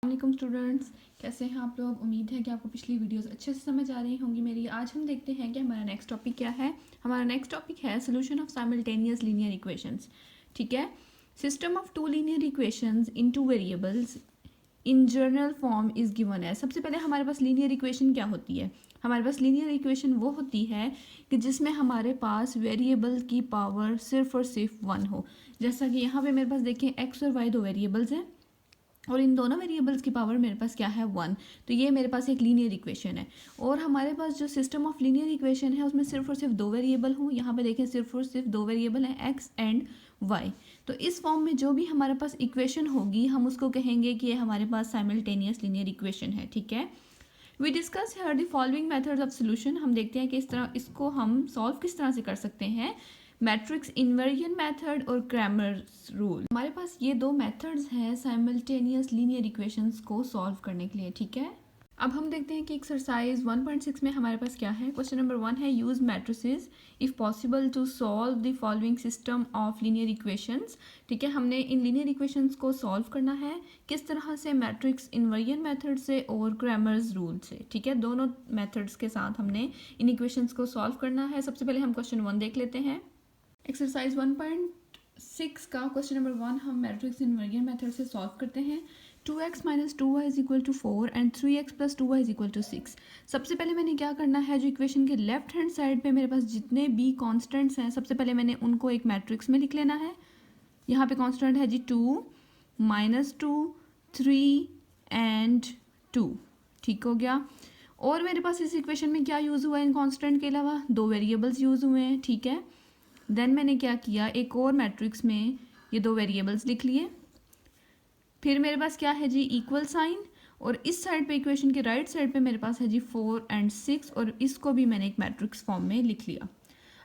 वालेकुम स्टूडेंट्स, कैसे हैं आप लोग। उम्मीद है कि आपको पिछली वीडियोस अच्छे से समझ आ रही होंगी मेरी। आज हम देखते हैं कि हमारा नेक्स्ट टॉपिक क्या है। हमारा नेक्स्ट टॉपिक है solution of simultaneous linear equations. ठीक है, system of two linear equations in two variables in general form is given है। सबसे पहले हमारे पास लीनियर इक्वेशन क्या होती है। हमारे पास लीनियर इक्वेशन वो होती है कि जिसमें हमारे पास वेरिएबल की पावर सिर्फ और सिर्फ वन हो। जैसा कि यहाँ पे मेरे पास देखें एक्स और वाई दो वेरिएबल्स हैं और इन दोनों वेरिएबल्स की पावर मेरे पास क्या है, वन। तो ये मेरे पास एक लीनियर इक्वेशन है। और हमारे पास जो सिस्टम ऑफ लीनियर इक्वेशन है उसमें सिर्फ और सिर्फ दो वेरिएबल हों। यहाँ पे देखें सिर्फ और सिर्फ दो वेरिएबल हैं, एक्स एंड वाई। तो इस फॉर्म में जो भी हमारे पास इक्वेशन होगी हम उसको कहेंगे कि ये हमारे पास साइमल्टेनियस लीनियर इक्वेशन है। ठीक है, we discuss here the following methods of solution. हम देखते हैं कि इस तरह इसको हम सॉल्व किस तरह से कर सकते हैं। मैट्रिक्स इन्वर्जन मेथड और क्रैमर्स रूल। हमारे पास ये दो मेथड्स हैं साइमल्टेनियस लीनियर इक्वेशंस को सॉल्व करने के लिए। ठीक है, अब हम देखते हैं कि एक्सरसाइज 1.6 में हमारे पास क्या है। क्वेश्चन नंबर 1 है use matrices if possible to solve the following system of linear equations. ठीक है, हमने इन लीनियर इक्वेशंस को सॉल्व करना है किस तरह से, मैट्रिक्स इन्वर्जन मेथड से और क्रैमर्स रूल से। ठीक है, दोनों मेथड्स के साथ हमने इन इक्वेशंस को सॉल्व करना है। सबसे पहले हम क्वेश्चन 1 देख लेते हैं। एक्सरसाइज 1.6 का क्वेश्चन नंबर 1 हम मैट्रिक्स इन्वर्जन मेथड से सॉल्व करते हैं। 2x minus 2y is equal to 4 and 3x plus 2y is equal to 6। सबसे पहले मैंने क्या करना है, जो इक्वेशन के लेफ्ट हैंड साइड पे मेरे पास जितने भी कॉन्स्टेंट्स हैं सबसे पहले मैंने उनको एक मैट्रिक्स में लिख लेना है। यहाँ पे कॉन्स्टेंट है जी 2, -2, 3 एंड 2। ठीक हो गया। और मेरे पास इस इक्वेशन में क्या यूज़ हुआ है इन कॉन्स्टेंट के अलावा, दो वेरिएबल्स यूज़ हुए हैं। ठीक है, देन मैंने क्या किया, एक और मैट्रिक्स में ये दो वेरिएबल्स लिख लिए। फिर मेरे पास क्या है जी, इक्वल साइन। और इस साइड पे इक्वेशन के राइट साइड पे मेरे पास है जी 4 एंड 6 और इसको भी मैंने एक मैट्रिक्स फॉर्म में लिख लिया।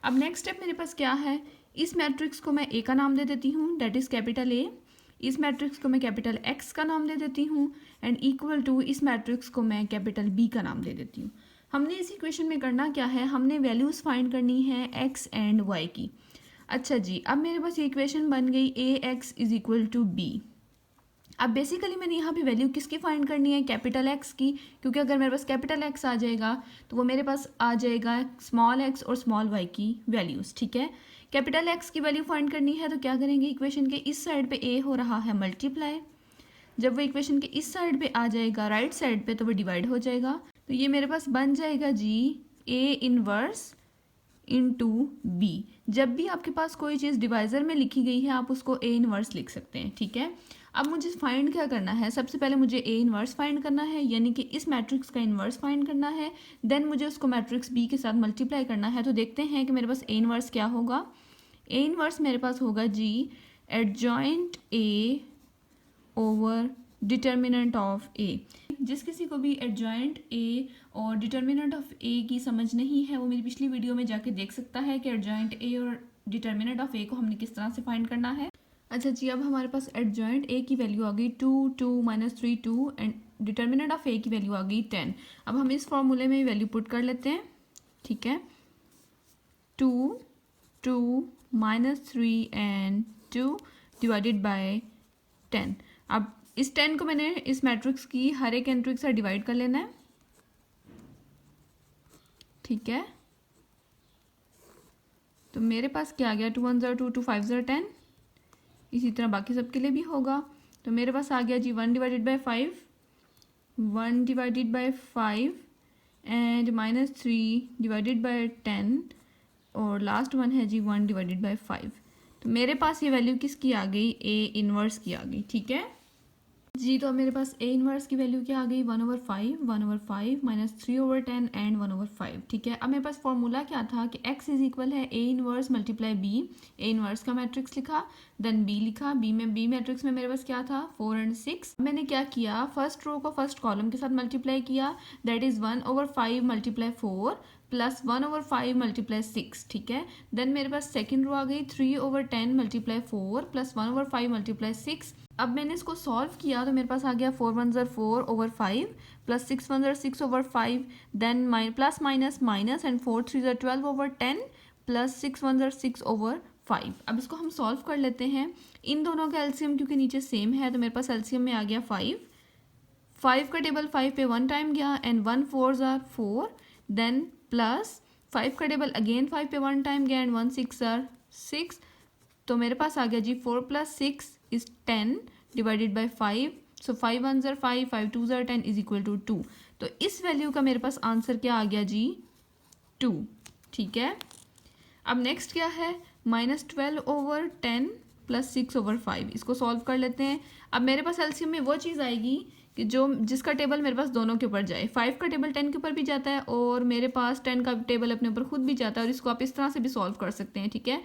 अब नेक्स्ट स्टेप मेरे पास क्या है, इस मैट्रिक्स को मैं ए का नाम दे देती हूँ, डेट इज़ कैपिटल ए। इस मैट्रिक्स को मैं कैपिटल एक्स का नाम दे देती हूँ एंड इक्वल टू इस मैट्रिक्स को मैं कैपिटल बी का नाम दे देती हूँ। हमने इस इक्वेशन में करना क्या है, हमने वैल्यूज़ फाइंड करनी है एक्स एंड वाई की। अच्छा जी, अब मेरे पास ये इक्वेशन बन गई A X is equal to B. अब बेसिकली मैंने यहाँ पे वैल्यू किसकी फाइंड करनी है, कैपिटल एक्स की, क्योंकि अगर मेरे पास कैपिटल एक्स आ जाएगा तो वो मेरे पास आ जाएगा स्मॉल एक्स और स्मॉल वाई की वैल्यूज़। ठीक है, कैपिटल एक्स की वैल्यू फाइंड करनी है तो क्या करेंगे, इक्वेशन के इस साइड पे ए हो रहा है मल्टीप्लाई, जब वो इक्वेशन के इस साइड पे आ जाएगा राइट साइड पे तो वो डिवाइड हो जाएगा। तो ये मेरे पास बन जाएगा जी ए इनवर्स इनटू बी। जब भी आपके पास कोई चीज़ डिवाइज़र में लिखी गई है आप उसको ए इनवर्स लिख सकते हैं। ठीक है, अब मुझे फाइंड क्या करना है, सबसे पहले मुझे ए इनवर्स फाइंड करना है, यानी कि इस मैट्रिक्स का इनवर्स फाइंड करना है। देन मुझे उसको मैट्रिक्स बी के साथ मल्टीप्लाई करना है। तो देखते हैं कि मेरे पास ए इनवर्स क्या होगा। ए इनवर्स मेरे पास होगा जी adjoint A over determinant of A. जिस किसी को भी एडजॉइंट ए और डिटर्मिनेंट ऑफ ए की समझ नहीं है वो मेरी पिछली वीडियो में जाके देख सकता है कि एडजॉइंट ए और डिटर्मिनेंट ऑफ ए को हमने किस तरह से फाइंड करना है। अच्छा जी, अब हमारे पास एडजॉइंट ए की वैल्यू आ गई 2, 2 -3 2 एंड डिटर्मिनेंट ऑफ ए की वैल्यू आ गई 10। अब हम इस फॉर्मूले में वैल्यू पुट कर लेते हैं। ठीक है, 2, 2 -3 एंड 2 डिवाइडेड बाय 10। अब इस 10 को मैंने इस मैट्रिक्स की हर एक एंट्री के साथ डिवाइड कर लेना है। ठीक है, तो मेरे पास क्या आ गया, 2 1 2 2 5 10। इसी तरह बाकी सबके लिए भी होगा। तो मेरे पास आ गया जी 1 divided by 5, 1 divided by 5 and -3 divided by 10 और लास्ट वन है जी 1 डिवाइडेड बाय 5। तो मेरे पास ये वैल्यू किसकी आ गई, ए इनवर्स की आ गई। ठीक है जी, तो अब मेरे पास ए इनवर्स की वैल्यू क्या आ गई, 1/5, 1/5 -3/10 एंड 1/5। ठीक है, अब मेरे पास फॉर्मूला क्या था कि x इज इक्वल है A inverse multiply B. A inverse का मैट्रिक्स लिखा, देन बी लिखा, बी मैट्रिक्स में मेरे पास क्या था 4 एंड 6। मैंने क्या किया, फर्स्ट रो को फर्स्ट कॉलम के साथ मल्टीप्लाई किया, that is 1/5 multiply 4 plus 1/5 multiply 6। ठीक है, देन मेरे पास सेकेंड रो आ गई 3/10 मल्टीप्लाई 4 प्लस 1/5 मल्टीप्लाई 6। अब मैंने इसको सॉल्व किया तो मेरे पास आ गया 4 1 4/5 plus 6 1 6/5, then plus minus minus and 4 3 12/10 plus 6 1 6/5। अब इसको हम सॉल्व कर लेते हैं। इन दोनों का एलसीएम क्योंकि नीचे सेम है तो मेरे पास एलसीएम में आ गया 5। 5 का टेबल 5 पे 1 टाइम गया एंड 1 4 ज़ार 4, देन प्लस 5 का टेबल अगेन 5 पे 1 टाइम गया एंड 1 6 ज़ार 6, तो मेरे पास आ गया जी 4 + 6 इज़ 10 डिवाइडेड बाई 5, सो 5 1 ज़ार 5, 5 2 ज़ार 10 इज इक्वल टू 2। तो इस वैल्यू का मेरे पास आंसर क्या आ गया जी 2। ठीक है, अब नेक्स्ट क्या है, -12/10 + 6/5, इसको सॉल्व कर लेते हैं। अब मेरे पास एलसीएम में वो चीज़ आएगी कि जिसका टेबल मेरे पास दोनों के ऊपर जाए, 5 का टेबल 10 के ऊपर भी जाता है और मेरे पास 10 का टेबल अपने ऊपर खुद भी जाता है, और इसको आप इस तरह से भी सॉल्व कर सकते हैं। ठीक है,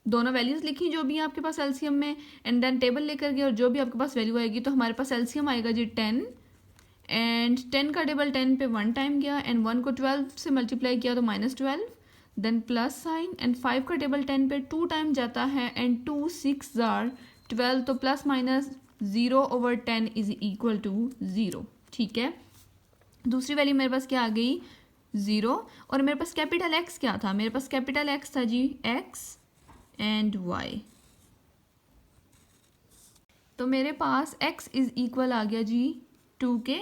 दोनों वैल्यूज़ लिखी जो भी है आपके पास एलसीएम में, एंड देन टेबल लेकर गए और जो भी आपके पास वैल्यू आएगी, तो हमारे पास एलसीएम आएगा जी 10, एंड 10 का टेबल 10 पे 1 टाइम गया एंड 1 को 12 से मल्टीप्लाई किया तो -12, देन प्लस साइन, एंड 5 का टेबल 10 पे 2 टाइम जाता है एंड 2 6 ज़ार 12, तो plus minus 0/10 is equal to 0। ठीक है, दूसरी वैल्यू मेरे पास क्या आ गई 0, और मेरे पास कैपिटल एक्स क्या था, मेरे पास कैपिटल एक्स था जी एक्स एंड वाई, तो मेरे पास x इज इक्वल आ गया जी 2 के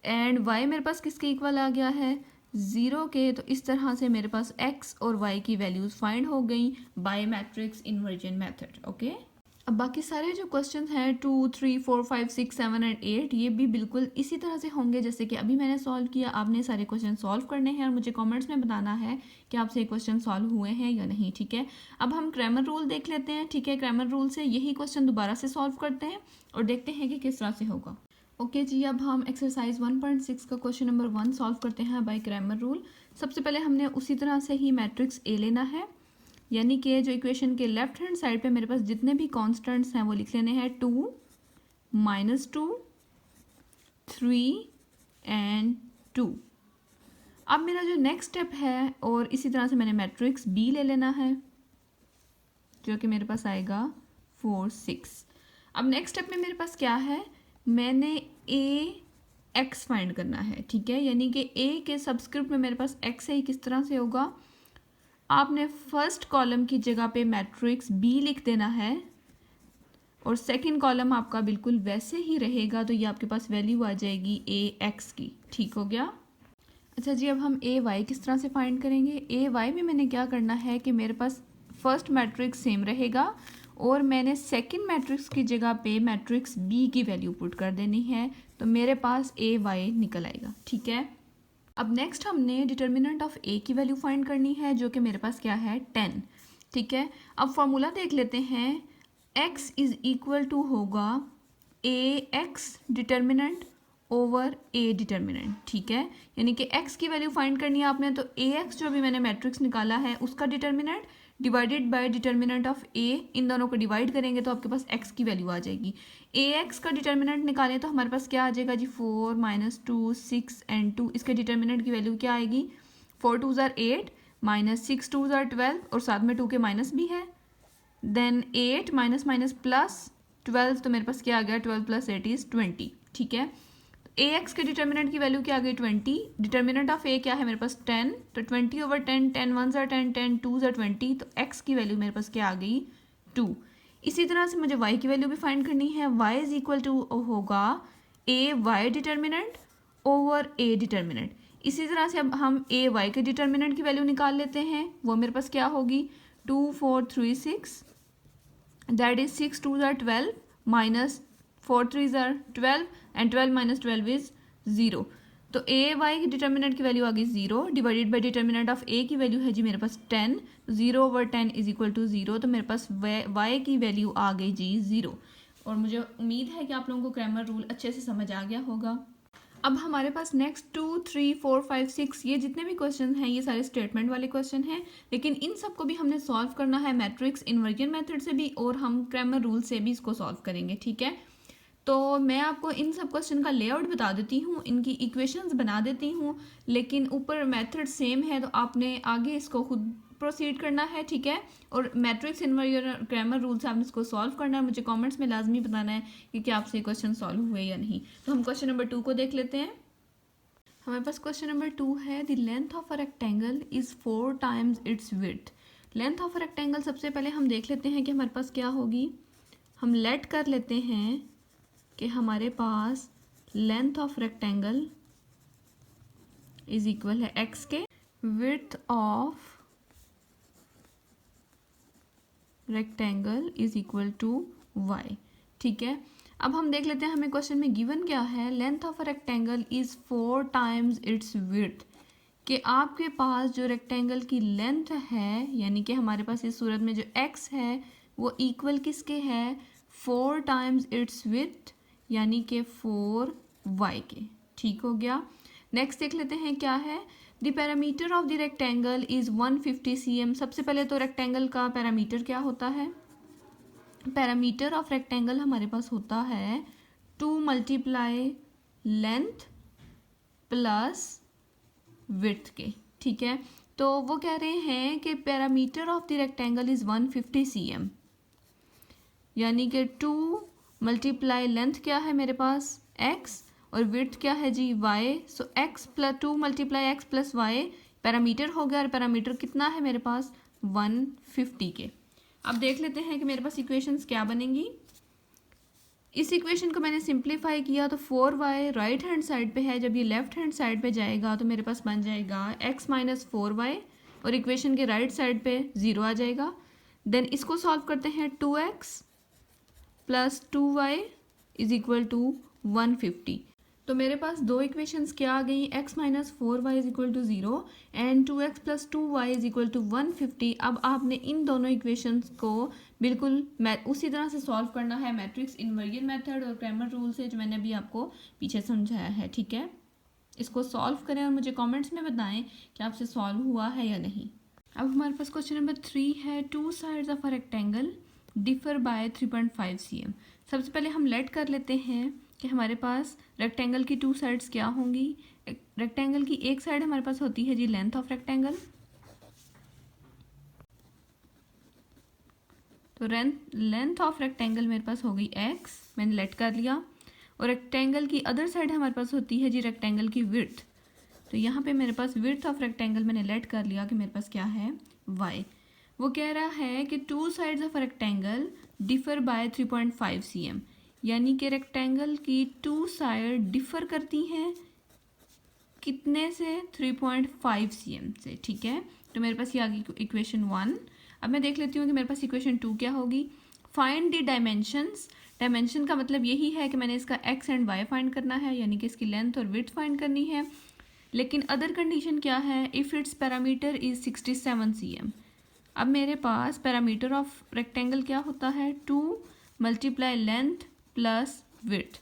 एंड y मेरे पास किसके इक्वल आ गया है 0 के। तो इस तरह से मेरे पास x और y की वैल्यूज़ फाइंड हो गई by matrix inversion method. Okay, अब बाकी सारे जो क्वेश्चन हैं 2 3 4 5 6 7 एंड 8 ये भी बिल्कुल इसी तरह से होंगे जैसे कि अभी मैंने सॉल्व किया। आपने सारे क्वेश्चन सॉल्व करने हैं और मुझे कमेंट्स में बताना है कि आपसे ये क्वेश्चन सॉल्व हुए हैं या नहीं। ठीक है, अब हम क्रैमर रूल देख लेते हैं। ठीक है, क्रैमर रूल से यही क्वेश्चन दोबारा से सॉल्व करते हैं और देखते हैं कि किस तरह से होगा। ओके जी, अब हम एक्सरसाइज 1.6 का क्वेश्चन नंबर 1 सॉल्व करते हैं बाय क्रैमर रूल। सबसे पहले हमने उसी तरह से ही मैट्रिक्स ए लेना है, यानी कि जो इक्वेशन के लेफ्ट हैंड साइड पे मेरे पास जितने भी कांस्टेंट्स हैं वो लिख लेने हैं 2 -2 3 एंड 2। अब मेरा जो नेक्स्ट स्टेप है, और इसी तरह से मैंने मैट्रिक्स बी ले लेना है जो कि मेरे पास आएगा 4 6। अब नेक्स्ट स्टेप में मेरे पास क्या है, मैंने ए एक्स फाइंड करना है। ठीक है, यानी कि ए के सबस्क्रिप्ट में मेरे पास एक्स है, किस तरह से होगा, आपने फर्स्ट कॉलम की जगह पे मैट्रिक्स बी लिख देना है और सेकंड कॉलम आपका बिल्कुल वैसे ही रहेगा, तो ये आपके पास वैल्यू आ जाएगी ए एक्स की। ठीक हो गया। अच्छा जी, अब हम ए वाई किस तरह से फाइंड करेंगे। ए वाई में मैंने क्या करना है कि मेरे पास फर्स्ट मैट्रिक्स सेम रहेगा और मैंने सेकंड मैट्रिक्स की जगह पे मैट्रिक्स बी की वैल्यू पुट कर देनी है, तो मेरे पास ए वाई निकल आएगा। ठीक है, अब नेक्स्ट हमने डिटर्मिनेंट ऑफ ए की वैल्यू फाइंड करनी है जो कि मेरे पास क्या है 10। ठीक है, अब फॉर्मूला देख लेते हैं, x इज इक्वल टू होगा A X determinant over A determinant. ठीक है, यानी कि x की वैल्यू फाइंड करनी है आपने, तो ए एक्स जो भी मैंने मैट्रिक्स निकाला है उसका determinant divided by determinant of A, इन दोनों को डिवाइड करेंगे तो आपके पास x की वैल्यू आ जाएगी। ए एक्स का डिटर्मिनेंट निकालें तो हमारे पास क्या आ जाएगा जी 4 -2 6 एंड 2। इसके डिटर्मिनेंट की वैल्यू क्या आएगी 4 2 ज़ार 8 -6 2 ज़ार 12 और साथ में 2 के माइनस भी है, देन 8 माइनस माइनस प्लस 12, तो मेरे पास क्या आ गया 12 + 8 इज 20। ठीक है, ए एक्स के डिटर्मिनेंट की वैल्यू क्या आ गई 20, डिटर्मिनेंट ऑफ ए क्या है मेरे पास 10, तो 20/10, 10 1 ज़ार 10 10 2 ज़ार 20, तो एक्स की वैल्यू मेरे पास क्या आ गई 2। इसी तरह से मुझे y की वैल्यू भी फाइंड करनी है, y इज इक्वल टू होगा A Y determinant over A determinant. इसी तरह से अब हम ए वाई के डिटर्मिनेंट की वैल्यू निकाल लेते हैं, वो मेरे पास क्या होगी 2 4 3 6, दैट इज 6 2 ज़ार 12 माइनस 4 3 ज़ार 12 एंड 12 माइनस 12 इज 0। तो ए वाई की डिटर्मिनेंट की वैल्यू आ गई 0 divided by determinant of A की वैल्यू है जी मेरे पास 10, 0/10 इज इक्वल टू 0, तो मेरे पास वाई की वैल्यू आ गई जी 0। और मुझे उम्मीद है कि आप लोगों को क्रैमर रूल अच्छे से समझ आ गया होगा। अब हमारे पास नेक्स्ट 2 3 4 5 6 ये जितने भी क्वेश्चन हैं ये सारे स्टेटमेंट वाले क्वेश्चन हैं, लेकिन इन सब को भी हमने सॉल्व करना है मैट्रिक्स इन्वर्जन मेथड से भी और हम क्रैमर रूल से भी इसको सॉल्व करेंगे। ठीक है, तो मैं आपको इन सब क्वेश्चन का लेआउट बता देती हूँ, इनकी इक्वेशंस बना देती हूँ, लेकिन ऊपर मेथड सेम है तो आपने आगे इसको खुद प्रोसीड करना है। ठीक है, और मैट्रिक्स इन्वर्जन क्रैमर रूल से आपने इसको सॉल्व करना है। मुझे कमेंट्स में लाजमी बताना है कि क्या आपसे क्वेश्चन सॉल्व हुए या नहीं। तो हम क्वेश्चन नंबर 2 को देख लेते हैं। हमारे पास क्वेश्चन नंबर 2 है, the length of a rectangle is 4 times it's width. Length of a rectangle सबसे पहले हम देख लेते हैं कि हमारे पास क्या होगी। हम लेट कर लेते हैं कि हमारे पास length of rectangle is equal है x के, width of rectangle is equal to y। ठीक है, अब हम देख लेते हैं हमें क्वेश्चन में गिवन क्या है। Length of a rectangle is 4 times it's width, कि आपके पास जो रेक्टेंगल की लेंथ है, यानी कि हमारे पास इस सूरत में जो x है वो इक्वल किसके है, 4 टाइम्स इट्स विड्थ, यानी कि 4y के। ठीक हो गया। नेक्स्ट देख लेते हैं क्या है। The parameter of the rectangle is 150 cm। सबसे पहले तो रेक्टेंगल का पैरामीटर क्या होता है, पैरामीटर ऑफ रेक्टेंगल हमारे पास होता है 2 मल्टीप्लाई लेंथ प्लस विड्थ के। ठीक है, तो वो कह रहे हैं कि parameter of the rectangle is 150 cm, यानी कि 2 मल्टीप्लाई लेंथ क्या है मेरे पास x और विड्थ क्या है जी y। सो x plus 2 multiply x plus y parameter हो गया, और पैरामीटर कितना है मेरे पास 150 के। अब देख लेते हैं कि मेरे पास इक्वेशंस क्या बनेंगी। इस इक्वेशन को मैंने सिंप्लीफाई किया तो 4y राइट हैंड साइड पे है, जब ये लेफ्ट हैंड साइड पे जाएगा तो मेरे पास बन जाएगा x माइनस 4y, और इक्वेशन के राइट साइड पे 0 आ जाएगा। देन इसको सॉल्व करते हैं, 2x plus 2y is equal to 150। तो मेरे पास दो इक्वेशंस क्या आ गई, x minus 4y is equal to 0 and 2x plus 2y is equal to 150। अब आपने इन दोनों इक्वेशंस को बिल्कुल उसी तरह से सॉल्व करना है, मैट्रिक्स इन्वर्जन मेथड और क्रैमर रूल से, जो मैंने अभी आपको पीछे समझाया है। ठीक है, इसको सॉल्व करें और मुझे कॉमेंट्स में बताएं कि आपसे सॉल्व हुआ है या नहीं। अब हमारे पास क्वेश्चन नंबर 3 है, 2 sides of a rectangle differ by 3.5 cm। सबसे पहले हम लेट कर लेते हैं कि हमारे पास रेक्टेंगल की 2 साइड्स क्या होंगी। रेक्टेंगल की एक साइड हमारे पास होती है जी लेंथ ऑफ रेक्टेंगल, तो लेंथ ऑफ रेक्टेंगल मेरे पास हो गई x, मैंने लेट कर लिया। और रेक्टेंगल की अदर साइड हमारे पास होती है जी रेक्टेंगल की विड्थ, तो यहाँ पे मेरे पास विड्थ ऑफ रेक्टेंगल मैंने लेट कर लिया कि मेरे पास क्या है y। वो कह रहा है कि 2 sides of rectangle differ by 3.5 cm, यानी कि रेक्टेंगल की 2 साइड डिफर करती हैं कितने से, 3.5 cm से। ठीक है, तो मेरे पास ये आ गई इक्वेशन 1। अब मैं देख लेती हूँ कि मेरे पास इक्वेशन 2 क्या होगी। Find the dimensions. डायमेंशन का मतलब यही है कि मैंने इसका x एंड y फाइंड करना है, यानी कि इसकी लेंथ और विड्थ फाइंड करनी है। लेकिन अदर कंडीशन क्या है, if it's parameter is 67 cm। अब मेरे पास पैरामीटर ऑफ रेक्टेंगल क्या होता है, 2 मल्टीप्लाई लेंथ प्लस विड्थ,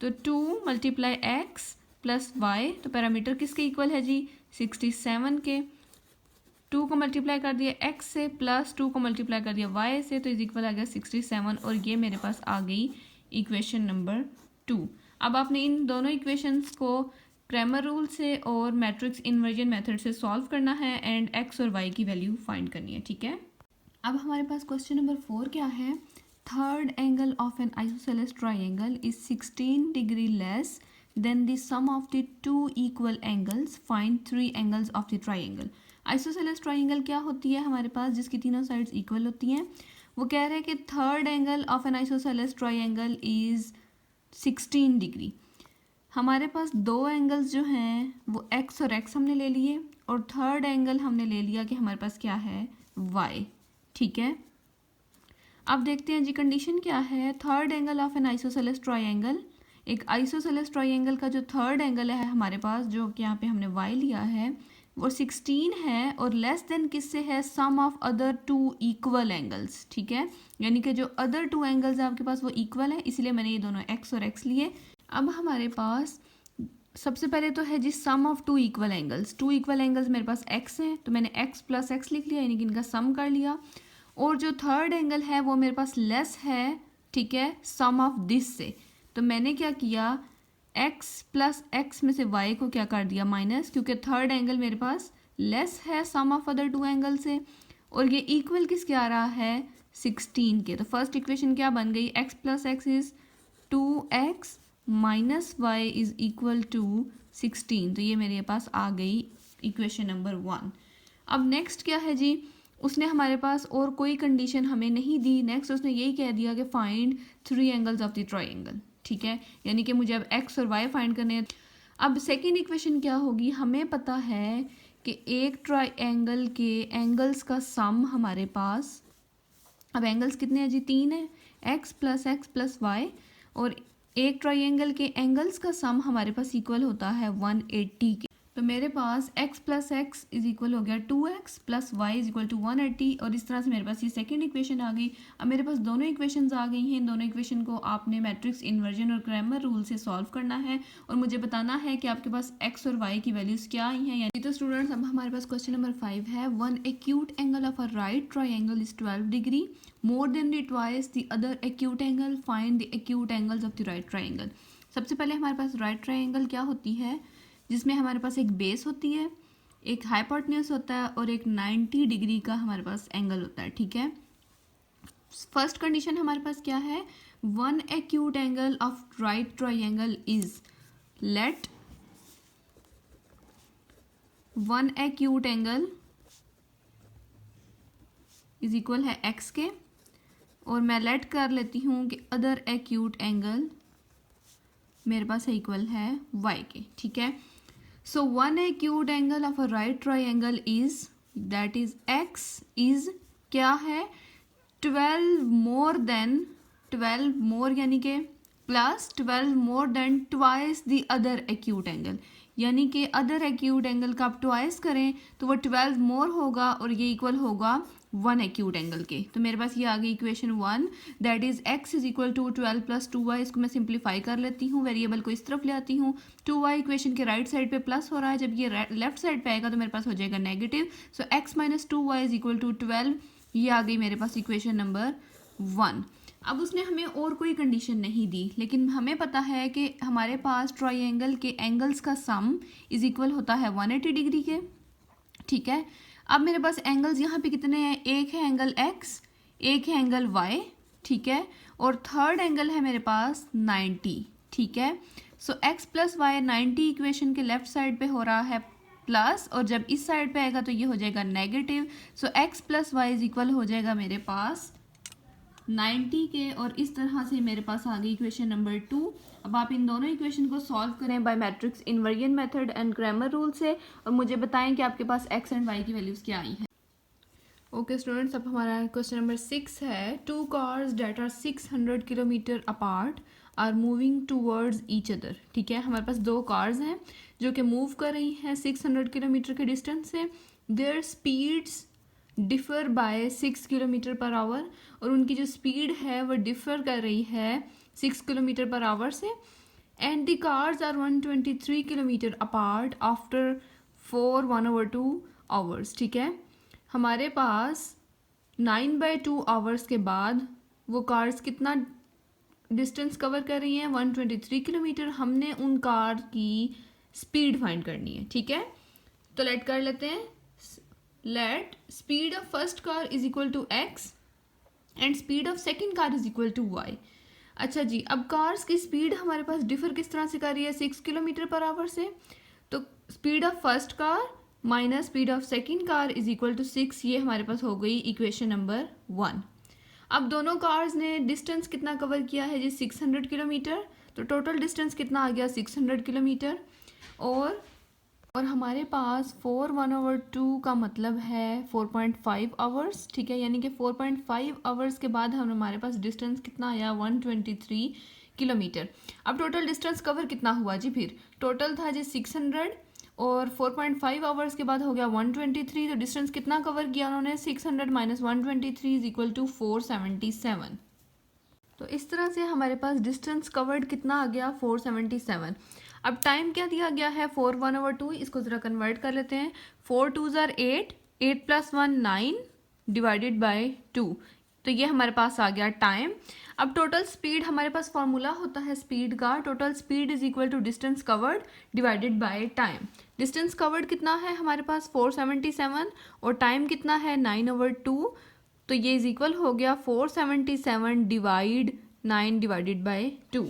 तो 2 मल्टीप्लाई एक्स प्लस वाई, तो पैरामीटर किसके इक्वल है जी 67 के। 2 को मल्टीप्लाई कर दिया x से प्लस 2 को मल्टीप्लाई कर दिया y से, तो इज इक्वल आ गया 67, और ये मेरे पास आ गई इक्वेशन नंबर 2। अब आपने इन दोनों इक्वेशंस को क्रैमर रूल से और मैट्रिक्स इन्वर्जन मेथड से सॉल्व करना है एंड x और y की वैल्यू फाइंड करनी है। ठीक है, अब हमारे पास क्वेश्चन नंबर 4 क्या है। Third angle of an isosceles triangle is 16 degree less than the sum of the 2 equal angles, find 3 angles of the triangle. Isosceles triangle क्या होती है हमारे पास, जिसकी तीनों साइड्स इक्वल होती हैं। वो कह रहे हैं कि third angle of an isosceles triangle is 16 degree. हमारे पास दो एंगल्स जो हैं वो x और x हमने ले लिए, और थर्ड एंगल हमने ले लिया कि हमारे पास क्या है y। ठीक है, अब देखते हैं जी कंडीशन क्या है। Third angle of an isosceles triangle, एक आइसोसेलेस ट्राइंगल का जो थर्ड एंगल है हमारे पास, जो कि यहाँ पे हमने y लिया है, वो 16 है, और लेस देन किससे है, सम ऑफ अदर 2 इक्वल एंगल्स। ठीक है, यानी कि जो अदर 2 एंगल्स है आपके पास वो इक्वल है, इसलिए मैंने ये दोनों x और x लिए। अब हमारे पास सबसे पहले तो है जी sum of 2 equal angles. 2 equal angles मेरे पास x हैं, तो मैंने x प्लस x लिख लिया, यानी कि इनका सम कर लिया। और जो थर्ड एंगल है वो मेरे पास लेस है, ठीक है, सम ऑफ दिस से, तो मैंने क्या किया, x प्लस x में से y को क्या कर दिया माइनस, क्योंकि थर्ड एंगल मेरे पास लेस है सम ऑफ अदर 2 एंगल से, और ये इक्वल किसके आ रहा है 16 के। तो फर्स्ट इक्वेशन क्या बन गई, x plus x is 2x minus y is equal to 16, तो ये मेरे पास आ गई इक्वेशन नंबर 1। अब नेक्स्ट क्या है जी, उसने हमारे पास और कोई कंडीशन हमें नहीं दी। नेक्स्ट उसने यही कह दिया कि find 3 angles of the triangle. ठीक है, यानी कि मुझे अब एक्स और वाई फाइंड करने हैं। अब सेकेंड इक्वेशन क्या होगी, हमें पता है कि एक ट्राइंगल के एंगल्स का सम हमारे पास, अब एंगल्स कितने हैं जी, 3 है, एक्स प्लस वाई, और एक ट्राइंगल के एंगल्स का सम हमारे पास इक्वल होता है 180 के। तो मेरे पास x plus x is equal हो गया 2x plus y is equal to 180, और इस तरह से मेरे पास ये सेकंड इक्वेशन आ गई। अब मेरे पास दोनों इक्वेशंस आ गई हैं। इन दोनों इक्वेशन को आपने मैट्रिक्स इन्वर्जन और क्रैमर रूल से सॉल्व करना है और मुझे बताना है कि आपके पास x और y की वैल्यूज़ क्या आई हैं। यानी तो स्टूडेंट्स अब हमारे पास क्वेश्चन नंबर 5 है, one acute angle of a right triangle is 12 degree more than the twice the other acute angle, find the acute angles of the right triangle. सबसे पहले हमारे पास राइट ट्राइंगल क्या होती है, जिसमें हमारे पास एक बेस होती है, एक हाइपोटेन्यूज होता है और एक 90 डिग्री का हमारे पास एंगल होता है। ठीक है, फर्स्ट कंडीशन हमारे पास क्या है, one acute angle of right triangle is, let one acute angle is equal है एक्स के, और मैं लेट कर लेती हूँ कि अदर एक्यूट एंगल मेरे पास इक्वल है वाई के। ठीक है, so one acute angle of a right triangle is, that is x is क्या है, 12 more than 12 more यानी कि plus 12 more than twice the other acute angle, यानी कि अदर एक्यूट एंगल का आप ट्वाइस करें तो वो 12 मोर होगा और ये इक्वल होगा वन एक्यूट एंगल के। तो मेरे पास ये आ गई equation 1, that is x is equal to 12 plus 2y। इसको मैं सिंप्लीफाई कर लेती हूँ, वेरिएबल को इस तरफ ले आती हूँ, 2y इक्वेशन के राइट साइड पे प्लस हो रहा है, जब ये लेफ्ट साइड पे आएगा तो मेरे पास हो जाएगा negative. So x minus 2y is equal to 12, ये आ गई मेरे पास इक्वेशन नंबर 1। अब उसने हमें और कोई कंडीशन नहीं दी, लेकिन हमें पता है कि हमारे पास ट्राइंगल के एंगल्स का सम इज इक्वल होता है 180 डिग्री के। ठीक है, अब मेरे पास एंगल्स यहाँ पे कितने हैं, एक है एंगल x, एक है एंगल y, ठीक है, और थर्ड एंगल है मेरे पास 90। ठीक है, सो x प्लस वाई 90 इक्वेशन के लेफ्ट साइड पे हो रहा है प्लस, और जब इस साइड पे आएगा तो ये हो जाएगा negative. So x plus y is equal हो जाएगा मेरे पास 90 के, और इस तरह से मेरे पास आ गई इक्वेशन नंबर 2। अब आप इन दोनों इक्वेशन को सॉल्व करें by matrix inversion method and Cramer rule से, और मुझे बताएं कि आपके पास x एंड y की वैल्यूज़ क्या आई हैं। ओके स्टूडेंट्स, अब हमारा क्वेश्चन नंबर 6 है, two cars that are 600 kilometre apart are moving towards each other. ठीक है, हमारे पास दो कार्स हैं जो कि मूव कर रही हैं 600 किलोमीटर के डिस्टेंस से, their speeds differ by 6 kilometre per hour, और उनकी जो स्पीड है वो डिफ़र कर रही है 6 किलोमीटर पर आवर से, and the cars are 123 kilometre apart after 1/2 hours. ठीक है, हमारे पास 9/2 आवर्स के बाद वो कार्स कितना डिस्टेंस कवर कर रही हैं, 123 किलोमीटर। हमने उन कार की स्पीड फाइंड करनी है। ठीक है, तो लेट कर लेते हैं, let speed of first car is equal to x and speed of second car is equal to y। अच्छा जी, अब कार्स की स्पीड हमारे पास डिफर किस तरह से कर रही है, 6 किलोमीटर पर आवर से, तो speed of first car minus speed of second car is equal to 6, ये हमारे पास हो गई इक्वेशन नंबर 1। अब दोनों कार्स ने डिस्टेंस कितना कवर किया है जी, 600 किलोमीटर, तो टोटल डिस्टेंस कितना आ गया 600 किलोमीटर, और हमारे पास 4/2 का मतलब है 4.5 आवर्स। ठीक है, यानी कि 4.5 आवर्स के बाद हमारे पास डिस्टेंस कितना आया, 123 किलोमीटर। अब टोटल डिस्टेंस कवर कितना हुआ जी, फिर टोटल था जी 600 और 4.5 आवर्स के बाद हो गया 123, तो डिस्टेंस कितना कवर किया उन्होंने, 600 माइनस 123 इज इक्वल टू 477। तो इस तरह से हमारे पास डिस्टेंस कवर्ड कितना आ गया, 477। अब टाइम क्या दिया गया है, 4/2, इसको ज़रा कन्वर्ट कर लेते हैं, 4 2 ज़ार 8, 8 + 1 9 डिवाइडेड बाय 2, तो ये हमारे पास आ गया टाइम। अब टोटल स्पीड, हमारे पास फॉर्मूला होता है स्पीड का, total speed is equal to distance covered divided by time. Distance covered कितना है हमारे पास 477, और टाइम कितना है 9/2, तो ये इज इक्वल हो गया 477 डिवाइड 9 डिवाइडेड बाय 2।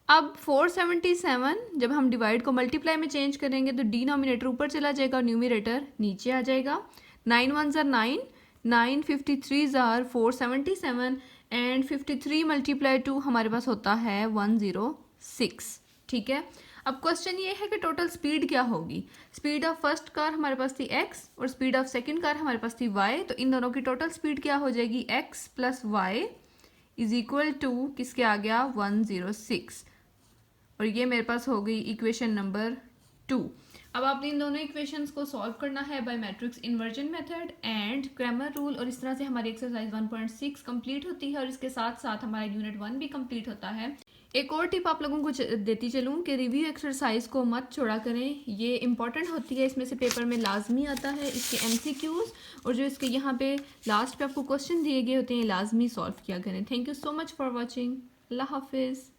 अब 477 जब हम डिवाइड को मल्टीप्लाई में चेंज करेंगे तो डिनोमिनेटर ऊपर चला जाएगा, न्यूमरेटर नीचे आ जाएगा। 9 1 ज़ार 9, 9 53 ज़ार 477, एंड 53 मल्टीप्लाई टू हमारे पास होता है 106, ठीक है। अब क्वेश्चन ये है कि टोटल स्पीड क्या होगी। स्पीड ऑफ फर्स्ट कार हमारे पास थी x और स्पीड ऑफ सेकंड कार हमारे पास थी y, तो इन दोनों की टोटल स्पीड क्या हो जाएगी, x plus y is equal to किसके आ गया 106, और ये मेरे पास हो गई इक्वेशन नंबर 2। अब आपने इन दोनों इक्वेशंस को सॉल्व करना है by matrix inversion method and Cramer rule, और इस तरह से हमारी एक्सरसाइज 1.6 कंप्लीट होती है और इसके साथ साथ हमारा यूनिट 1 भी कंप्लीट होता है। एक और टिप आप लोगों को देती चलूँ कि रिव्यू एक्सरसाइज को मत छोड़ा करें, ये इंपॉर्टेंट होती है, इसमें से पेपर में लाजमी आता है इसके MCQs, और जो इसके यहाँ पे लास्ट पे आपको क्वेश्चन दिए गए होते हैं लाजमी सॉल्व किया करें। Thank you so much for watching. अल्लाह हाफिज़।